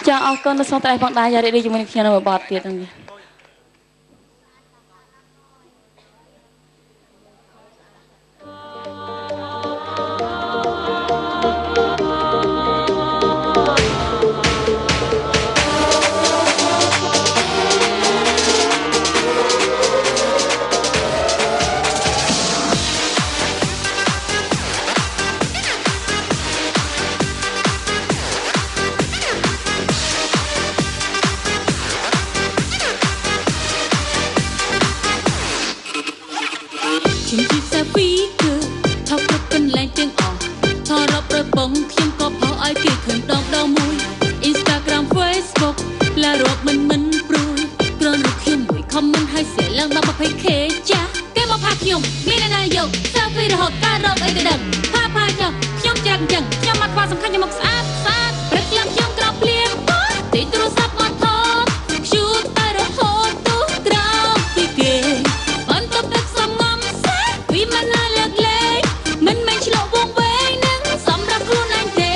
ចាអរគុណលោកស្រីតែផងដែរយ៉ារីជាមួយនឹងខ្ញុំនៅបទទៀតហ្នឹង ជំរាបសាពីគឺថោកគ្រប់កន្លែងទាំងអស់ថតរាប់រយបងខ្ញុំក៏ផុសឲ្យគេឃើញដងមួយ Instagram Facebook ឡារាប់មិនព្រួយគ្រាន់តែខ្ញុំមួយ comment ឲ្យសែឡើងដល់ 20k ចាស់គេមកផាខ្ញុំមានអ្នកណាយក selfie រហូតការរកអីក៏ដឹងផាចុះខ្ញុំច្រាក់អញ្ចឹងខ្ញុំមកខ្វះសំខាន់ខ្ញុំមកស្អាតព្រឹកឡើងខ្ញុំក្រោកភ្លៀងទីទូរស័ព្ទមកថត shoot តែរហូតទូក្រោកពីគេបន្ទប់ទឹកសំងំសេពីមិនណាលើកលែងមិនមែនឆ្លក់វងវែងនឹងសម្រាប់ខ្លួនឯងទេ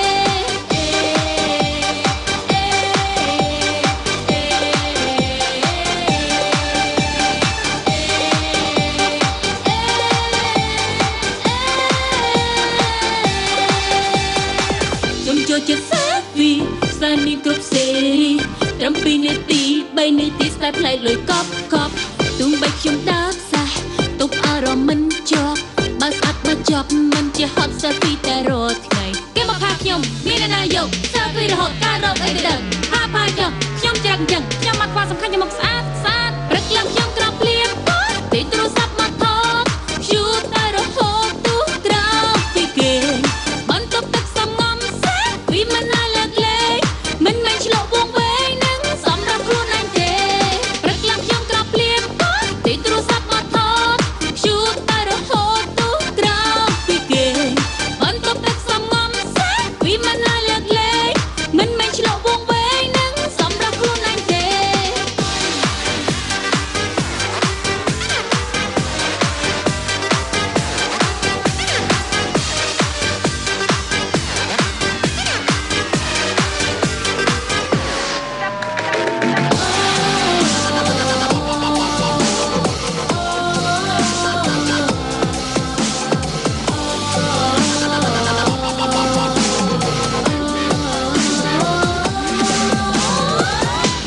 ខ្ញុំចូលចិត្តសាវីផ្សាយមានគ្រប់សេរីត្រឹម2នាទី3នាទីស្ដាយផ្លែកលុយកប់ទោះបីខ្ញុំដើរខ្សែទុកអារម្មណ៍មិនជាប់បើស្អាតមកជាប់មិនជាហត់ selfie តែរាល់ថ្ងៃគេមកផាខ្ញុំមានអ្នកណាយក selfie រហូតការរកអីក៏ដឹងផាចុះខ្ញុំច្រាក់អញ្ចឹងខ្ញុំមកខ្វះសំខាន់ខ្ញុំមកស្អាតព្រឹកឡើងខ្ញុំក្រោកភ្លៀងទីទូរស័ព្ទមកថត shoot តែរហូតទូក្រោកពីគេបន្ទប់ទឹកសំងំសេពីមិនណាលើកលែងមិនមែនឆ្លក់វងវែងនឹងសម្រាប់ខ្លួនឯងទេព្រឹកឡើងខ្ញុំក្រោកភ្លៀងទីទូរស័ព្ទមកថត shoot តែរហូតទូក្រោកពីគេបន្ទប់ទឹកសំងំសេពីមិនណាលើកលែងមិនមែនឆ្លក់វងវែងនឹងសម្រាប់ខ្លួនឯងទេ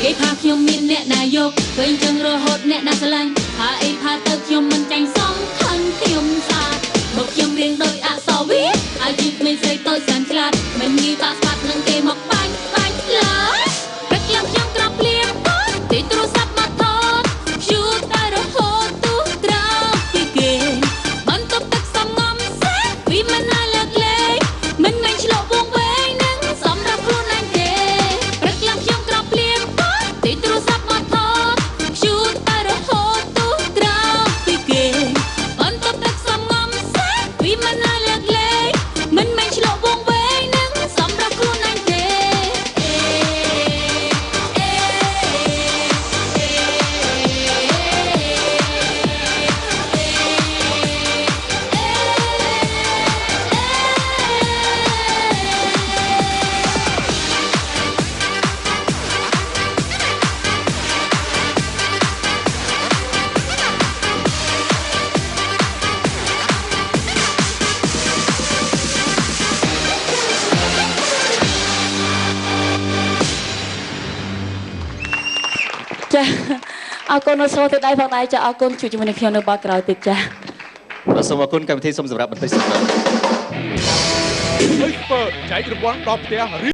គេផាខ្ញុំមានអ្នកណាយកឃើញចឹងរហូតអ្នកណាស្រឡាញ់ផាអីផាទៅខ្ញុំមិនចាញ់សំខាន់ខ្ញុំស្អាតមកខ្ញុំរៀងដោយអក្សរវាឲ្យជីក្មេងស្រីតូចសានឆ្លាតមិនងាយបាក់ស្បាត់នឹងគេមកបាញ់ឡើយព្រឹកឡើងខ្ញុំក្រោកភ្លៀងទីទូរស័ព្ទមកថត shoot តែរហូតទូក្រោកពីគេបន្ទប់ទឹកសំងំសេពីមិនណាលើកលែងមិនមែនឆ្លក់វងវែងនឹងសម្រាប់ខ្លួនឯងទេព្រឹកឡើងខ្ញុំក្រោកភ្លៀងទីទូរស័ព្ទមកថត shoot តែរហូតទូក្រោកពីគេបន្ទប់ទឹកសំងំសេពីមិនណាលើកលែងមិនមែនឆ្លក់វងវែងនឹងសម្រាប់ខ្លួនឯងទេ ចាអរគុណលោកស្រីតែផងដែរចាអរគុណជួយជាមួយនឹងខ្ញុំនៅបទក្រោយទៀតចា បាទសូមអរគុណកម្មវិធីសូមសម្រាប់បន្តិចសិនបាទ ចែករង្វាន់ដល់ផ្ទះ